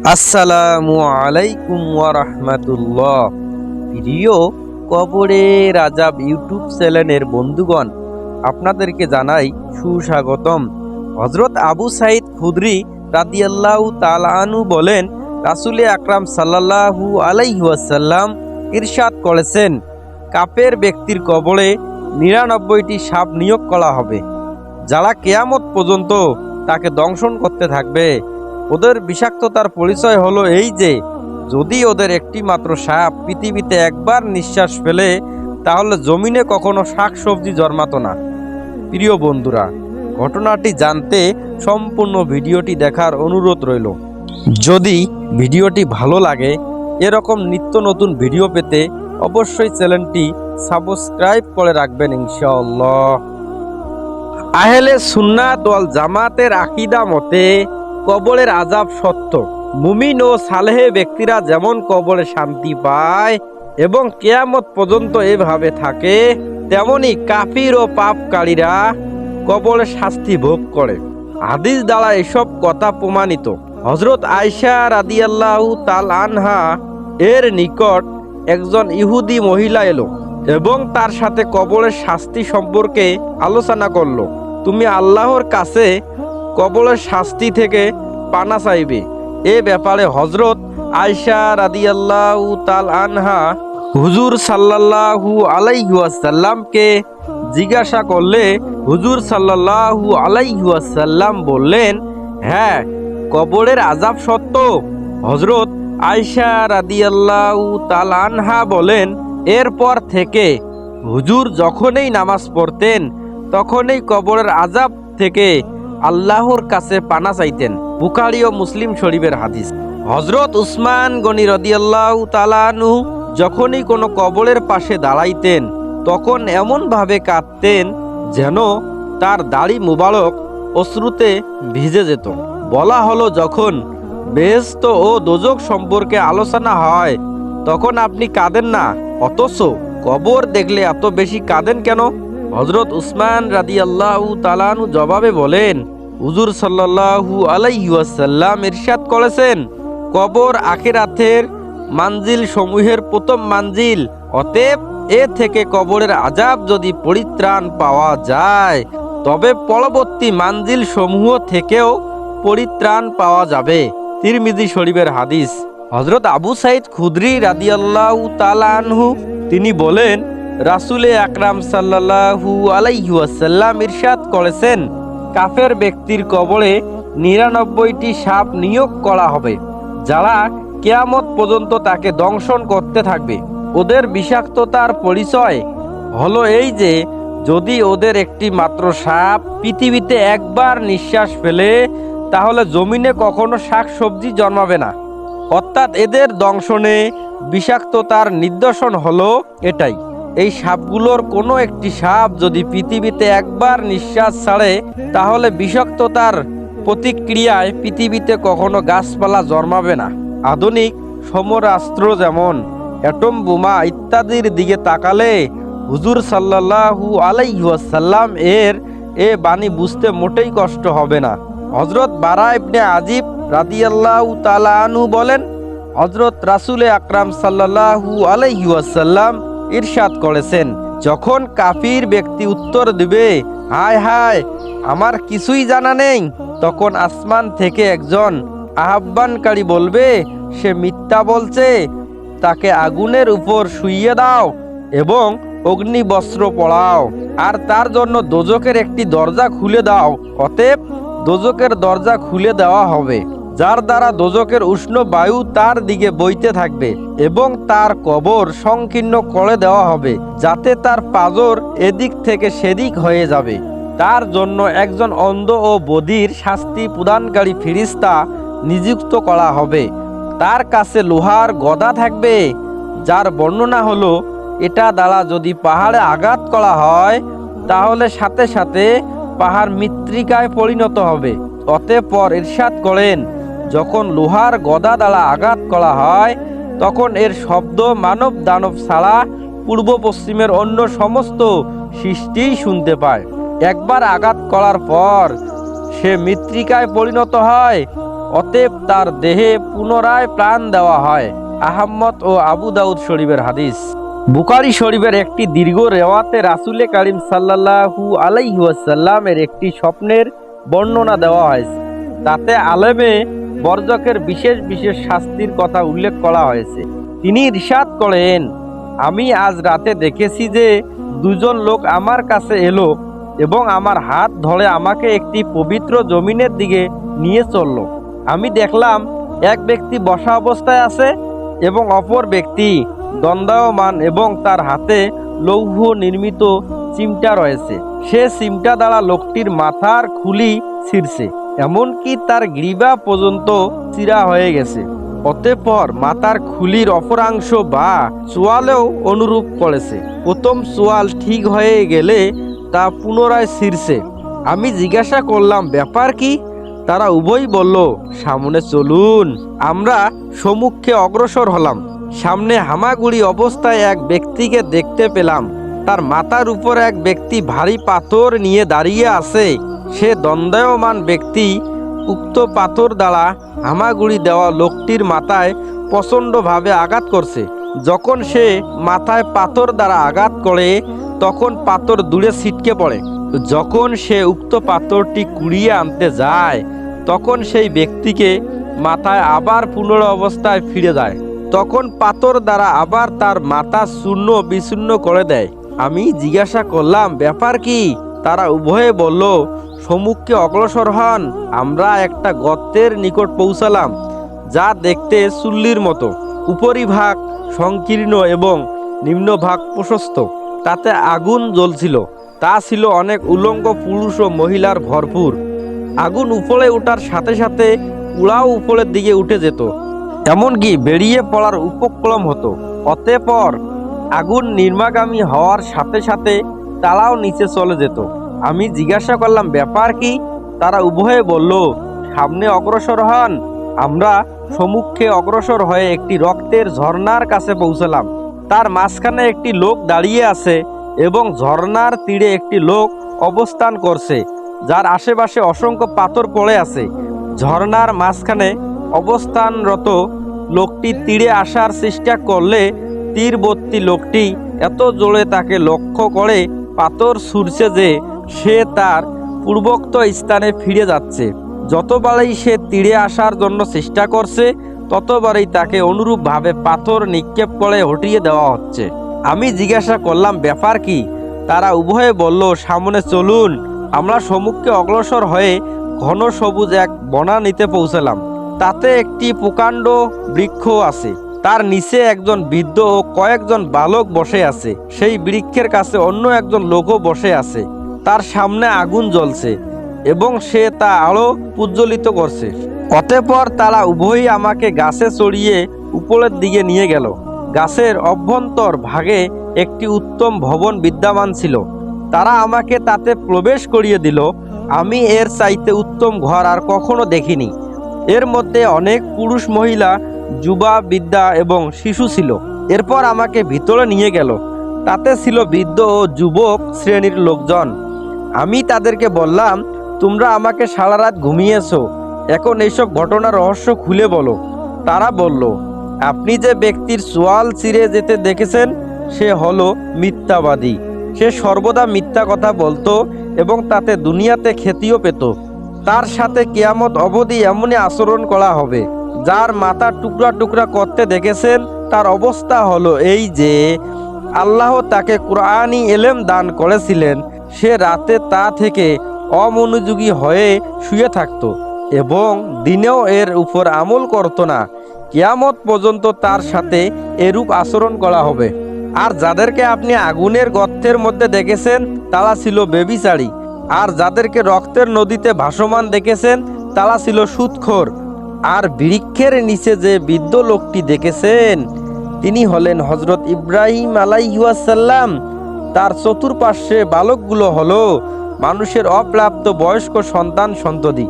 আসসালামু আলাইকুম ওয়া রাহমাতুল্লাহ। প্রিয় কবরে রাজাব ইউটিউব চ্যানেলের বন্ধুগণ, আপনাদেরকে জানাই সুস্বাগতম। হযরত আবু সাঈদ খুদরি রাদিয়াল্লাহু তাআলা আনহু বলেন, রাসূল আকরাম সাল্লাল্লাহু আলাইহি ওয়াসাল্লাম ইরশাদ করেছেন, কাফের ব্যক্তির কবরে ৯৯টি সাপ নিয়োগ করা হবে, যারা কিয়ামত পর্যন্ত তাকে দংশন করতে থাকবে। ওদের বিষাক্ততার পরিচয় হলো এই যে, যদি ওদের একটি মাত্র সাপ পৃথিবীতে একবার নিঃশ্বাস ফেলে, তাহলে জমিনে কখনো শাকসবজি জন্মাতো না। প্রিয় বন্ধুরা, ঘটনাটি জানতে সম্পূর্ণ ভিডিওটি দেখার অনুরোধ রইল। যদি ভিডিওটি ভালো লাগে, এরকম নিত্য নতুন ভিডিও পেতে অবশ্যই চ্যানেলটি সাবস্ক্রাইব করে রাখবেন ইনশাআল্লাহ। আহলে সুন্নাত ওয়াল জামাতের আকীদা মতে কবরের আযাব সত্য। মুমিন ও সালেহ ব্যক্তিরা যেমন কবরে শান্তি পায় এবং কিয়ামত পর্যন্ত এভাবে থাকে, তেমনি কাফির ও পাপকারীরা কবরে শাস্তি ভোগ করে। হাদিস দ্বারা এসব কথা প্রমাণিত। হযরত আয়েশা রাদিয়াল্লাহু তাআলা আনহা এর নিকট একজন ইহুদি মহিলা এলো এবং তার সাথে কবরের শাস্তি সম্পর্কে আলোচনা করলো। তুমি আল্লাহর কাছে কবরের শাস্তি থেকে পানা চাইবে। এ ব্যাপারে হযরত আয়েশা রাদিয়াল্লাহু তাআলা আনহা হুজুর সাল্লাল্লাহু আলাইহি ওয়াসাল্লামকে জিজ্ঞাসা করলে হুজুর সাল্লাল্লাহু আলাইহি ওয়াসাল্লাম বললেন, হ্যাঁ, কবরের আযাব সত্য। হযরত আয়েশা রাদিয়াল্লাহু তাআলা আনহা বলেন, এরপর থেকে হুজুর যখনই নামাজ পড়তেন তখনই কবরের আযাব থেকে আল্লাহর কাছে পানা চাইতেন। বুখারী ও মুসলিম শরীফের হাদিস। হযরত উসমান গনি রাদিয়াল্লাহু তাআলা আনহু যখনই কোনো কবরের পাশে দাঁড়াইতেন, তখন এমনভাবে কাঁদতেন যেন তার দাড়ি মুবারক অশ্রুতে ভিজে যেত। বলা হলো, যখন বেহেশত ও দোজখ সম্পর্কে আলোচনা হয় তখন আপনি কাঁদেন না, অথচ কবর দেখলে এত বেশি কাঁদেন কেন? হযরত উসমান রাদিয়াল্লাহু তাআলা আনহু জবাবে বলেন, হুজুর সাল্লাল্লাহু আলাইহি ওয়াসাল্লাম ইরশাদ করেছেন, কবর আখিরাতের মানজিল সমূহের প্রথম মানজিল। অতএব এ থেকে কবরের আযাব যদি পরিত্রাণ পাওয়া যায়, তবে পরবর্তী মানজিল সমূহ থেকেও পরিত্রাণ পাওয়া যাবে। তিরমিজি শরীফের হাদিস। হযরত আবু সাঈদ খুদরি রাদিয়াল্লাহু তাআলা আনহু তিনি বলেন, রাসূল আকরাম সাল্লাল্লাহু আলাইহি ওয়াসাল্লাম ইরশাদ করেছেন, কাফের ব্যক্তির কবরে ৯৯টি সাপ নিয়োগ করা হবে, যারা কিয়ামত পর্যন্ত তাকে দংশন করতে থাকবে। ওদের বিষাক্ততার পরিচয় হলো এই যে, যদি ওদের একটি মাত্র সাপ পৃথিবীতে একবার নিঃশ্বাস ফেলে, তাহলে জমিনে কখনো শাকসবজি জন্মাবে না। অর্থাৎ এদের দংশনে বিষাক্ততার নিদর্শন হলো এটাই। এই সাপগুলোর কোনো একটি সাপ যদি পৃথিবীতে একবার নিঃশ্বাস ছাড়ে, তাহলে বিষাক্ততার প্রতিক্রিয়ায় পৃথিবীতে কখনো গাছপালা জন্মাবে না। আধুনিক সমরাস্ত্র যেমন অ্যাটম বোমা ইত্যাদির দিকে তাকালে হুজুর সাল্লাল্লাহু আলাইহি ওয়াসাল্লাম এর এ বাণী বুঝতে মোটেই কষ্ট হবে না। হযরত বারা ইবনে আজিব রাদিয়াল্লাহু তাআলা আনহু বলেন, হযরত রাসূল আকরাম সাল্লাল্লাহু আলাইহি ওয়াসাল্লাম ইরশাদ করেছেন, যখন কাফির ব্যক্তি উত্তর দিবে, হায় হায়, আমার কিছুই জানা নেই, তখন আসমান থেকে একজন আহ্বানকারী বলবে, সে মিথ্যা বলছে, তাকে আগুনের উপর শুইয়ে দাও এবং অগ্নিবস্ত্র পরাও, আর তার জন্য দোজখের একটি দরজা খুলে দাও। অতএব দোজখের দরজা খুলে দেওয়া হবে, যার দ্বারা দোজখের উষ্ণ বায়ু তার দিকে বইতে থাকবে, এবং তার কবর সংকীর্ণ করে দেওয়া হবে, যাতে তার পাজর এদিক থেকে সেদিক হয়ে যাবে। তার জন্য একজন অন্ধ ও বধির শাস্তি প্রদানকারী ফেরেশতা নিযুক্ত করা হবে। তার কাছে লোহার গদা থাকবে, যার বর্ণনা হলো, এটা দ্বারা যদি পাহাড়ে আঘাত করা হয়, তাহলে সাথে সাথে পাহাড় মৃত্তিকায় পরিণত হবে। অতঃপর ইরশাদ করেন, যখন লোহার গদা দ্বারা আঘাত করা হয়, তখন এর শব্দ মানব দানব ছাড়া পূর্ব পশ্চিমের অন্য সমস্ত সৃষ্টিই শুনতে পায়। একবার আঘাত করার পর সে মৃত্তিকায় পরিণত হয় অতএব তার দেহে পুনরায় প্রাণ দেওয়া হয়। আহমদ ও আবু দাউদ শরীফের হাদিস। বুখারী শরীফের একটি দীর্ঘ রেওয়াতে রাসূলে কারীম সাল্লাল্লাহু আলাইহি ওয়াসাল্লামের একটি স্বপ্নের বর্ণনা দেওয়া হয়েছে। তাতে আলেমে বর্জকের বিশেষ বিশেষ শাস্তির কথা উল্লেখ করা হয়েছে। তিনি ইরশাদ করেন, আমি আজ রাতে দেখেছি যে দুজন লোক আমার কাছে এলো এবং আমার হাত ধরে আমাকে একটি পবিত্র জমিনের দিকে নিয়ে চলল। আমি দেখলাম এক ব্যক্তি বসা অবস্থায় আছে এবং অপর ব্যক্তি দণ্ডায়মান এবং তার হাতে লৌহ নির্মিত চিমটা রয়েছে। সে চিমটা দ্বারা লোকটির মাথার খুলি ছিঁড়ছে, এমনকি তার গ্রীবা পর্যন্ত চিরা হয়ে গেছে। অতঃপর মাথার খুলির অপরাংশ বা চোয়ালেও অনুরূপ করেছে। প্রথম চোয়াল ঠিক হয়ে গেলে তা পুনরায় ছিঁড়ছে। আমি জিজ্ঞাসা করলাম, ব্যাপার কি? তারা উভয়ই বলল, সামনে চলুন। আমরা সম্মুখে অগ্রসর হলাম। সামনে হামাগুড়ি অবস্থায় এক ব্যক্তিকে দেখতে পেলাম। তার মাথার উপর এক ব্যক্তি ভারী পাথর নিয়ে দাঁড়িয়ে আছে। সে দণ্ডায়মান ব্যক্তি উক্ত পাথর দ্বারা হামাগুড়ি দেওয়া লোকটির মাথায় প্রচণ্ডভাবে আঘাত করছে। যখন সে মাথায় পাথর দ্বারা আঘাত করে তখন পাথর দূরে ছিটকে পড়ে। যখন সে উক্ত পাথরটি কুড়িয়ে আনতে যায় তখন সেই ব্যক্তিকে মাথায় আবার পুনরায় অবস্থায় ফিরে যায়। তখন পাথর দ্বারা আবার তার মাথা চূর্ণ বিচূর্ণ করে দেয়। আমি জিজ্ঞাসা করলাম, ব্যাপার কি? তারা উভয়ে বলল, সম্মুখে অগ্রসর হন। আমরা একটা গর্তের নিকট পৌঁছালাম, যা দেখতে চুল্লির মতো। উপরিভাগ সংকীর্ণ এবং নিম্নভাগ প্রশস্ত। তাতে আগুন জ্বলছিল। তা ছিল অনেক উলঙ্গ পুরুষ ও মহিলার ভরপুর। আগুন উপরে ওঠার সাথে সাথে উড়াও উপরের দিকে উঠে যেত, এমনকি বেরিয়ে পড়ার উপক্রম হতো। অতঃপর আগুন নির্মাগামী হওয়ার সাথে সাথে তালাও নিচে চলে যেত। আমি জিজ্ঞাসা করলাম, ব্যাপার কি? তারা উভয়ে বলল, সামনে অগ্রসর হন। আমরা সম্মুখে অগ্রসর হয়ে একটি রক্তের ঝর্ণার কাছে পৌঁছলাম। তার মাঝখানে একটি লোক দাঁড়িয়ে আছে এবং ঝর্ণার তীরে একটি লোক অবস্থান করছে, যার আশেপাশে অসংখ্য পাথর পড়ে আছে। ঝর্ণার মাঝখানে অবস্থানরত লোকটি তীরে আসার চেষ্টা করলে তীরবর্তী লোকটি এত জোরে তাকে লক্ষ্য করে পাথর ছুঁড়ছে যে সে তার পূর্বোক্ত স্থানে ফিরে যাচ্ছে। যতবারই সে তীরে আসার জন্য চেষ্টা করছে ততবারই তাকে অনুরূপভাবে পাথর নিক্ষেপ করে হটিয়ে দেওয়া হচ্ছে। আমি জিজ্ঞাসা করলাম, ব্যাপার কি? তারা উভয়ে বলল, সামনে চলুন। আমরা সম্মুখে অগ্রসর হয়ে ঘন সবুজ এক বনানীতে পৌঁছলাম। তাতে একটি প্রকাণ্ড বৃক্ষ আছে। তার নিচে একজন বৃদ্ধ ও কয়েকজন বালক বসে আছে। সেই বৃক্ষের কাছে অন্য একজন লোকও বসে আছে। তার সামনে আগুন জ্বলছে এবং সে তা আরো প্রজ্বলিত করছে। অতঃপর তারা উভয়ই আমাকে গাছে চড়িয়ে উপরের দিকে নিয়ে গেল। গাছের অভ্যন্তর ভাগে একটি উত্তম ভবন বিদ্যমান ছিল। তারা আমাকে তাতে প্রবেশ করিয়ে দিল। আমি এর চাইতে উত্তম ঘর আর কখনো দেখিনি। এর মধ্যে অনেক পুরুষ, মহিলা, যুবা, বৃদ্ধা এবং শিশু ছিল। এরপর আমাকে ভিতরে নিয়ে গেল। তাতে ছিল বৃদ্ধ ও যুবক শ্রেণীর লোকজন। আমি তাদেরকে বললাম, তোমরা আমাকে সারা রাত ঘুমিয়েছো, এখন এইসব ঘটনার রহস্য খুলে বলো। তারা বলল, আপনি যে ব্যক্তির চোয়াল চিরে যেতে দেখেছেন সে হলো মিথ্যাবাদী। সে সর্বদা মিথ্যা কথা বলতো এবং তাতে দুনিয়াতে খ্যাতিও পেত। তার সাথে কিয়ামত অবধি এমনই আচরণ করা হবে। যার মাথা টুকরা টুকরা করতে দেখেছেন তার অবস্থা হলো এই যে আল্লাহ তাকে কুরআনী ইলম দান করেছিলেন। সে রাতে তা থেকে অমনোযোগী হয়ে শুয়ে থাকত এবং দিনেও এর উপর আমল করত না। কিয়ামত পর্যন্ত তার সাথে এরূপ আচরণ করা হবে। আর যাদেরকে আপনি আগুনের গর্তের মধ্যে দেখেছেন তারা ছিল ব্যভিচারী। আর যাদেরকে রক্তের নদীতে ভাসমান দেখেছেন তারা ছিল সুদখোর। আর বৃক্ষের নিচে যে বৃদ্ধ লোকটি দেখেছেন তিনি হলেন হযরত ইব্রাহিম আলাইহিস সালাম। তার চতুর্পার্শ্বে বালকগুলো হলো মানুষের অপ্রাপ্ত বয়স্ক সন্তান সন্ততি।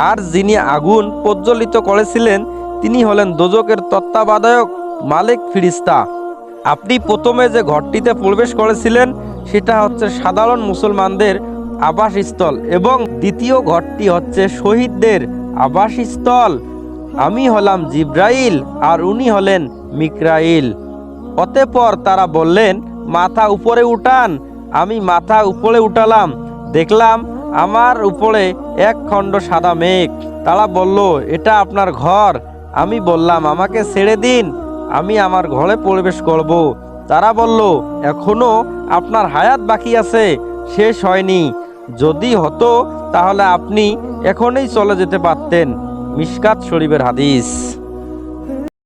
আর যিনি আগুন প্রজ্বলিত করেছিলেন তিনি হলেন দোজকের তত্ত্বাবধায়ক মালিক ফিরিস্তা। আপনি প্রথমে যে ঘরটিতে প্রবেশ করেছিলেন সেটা হচ্ছে সাধারণ মুসলমানদের আবাসস্থল এবং দ্বিতীয় ঘরটি হচ্ছে শহীদদের আবাসস্থল? আমি হলাম জিব্রাইল আর উনি হলেন মিকরাইল। অতঃপর তারা বললেন, মাথা উপরে উঠান। আমি মাথা উপরে উঠালাম, দেখলাম আমার উপরে এক খণ্ড সাদা মেঘ। তারা বলল, এটা আপনার ঘর। আমি বললাম, আমাকে ছেড়ে দিন, আমি আমার ঘরে প্রবেশ করব। তারা বলল, এখনো আপনার হায়াত বাকি আছে, শেষ হয়নি। যদি হতো তাহলে আপনি এখনই চলে যেতে পারতেন। মিশকাত শরীফের হাদিস।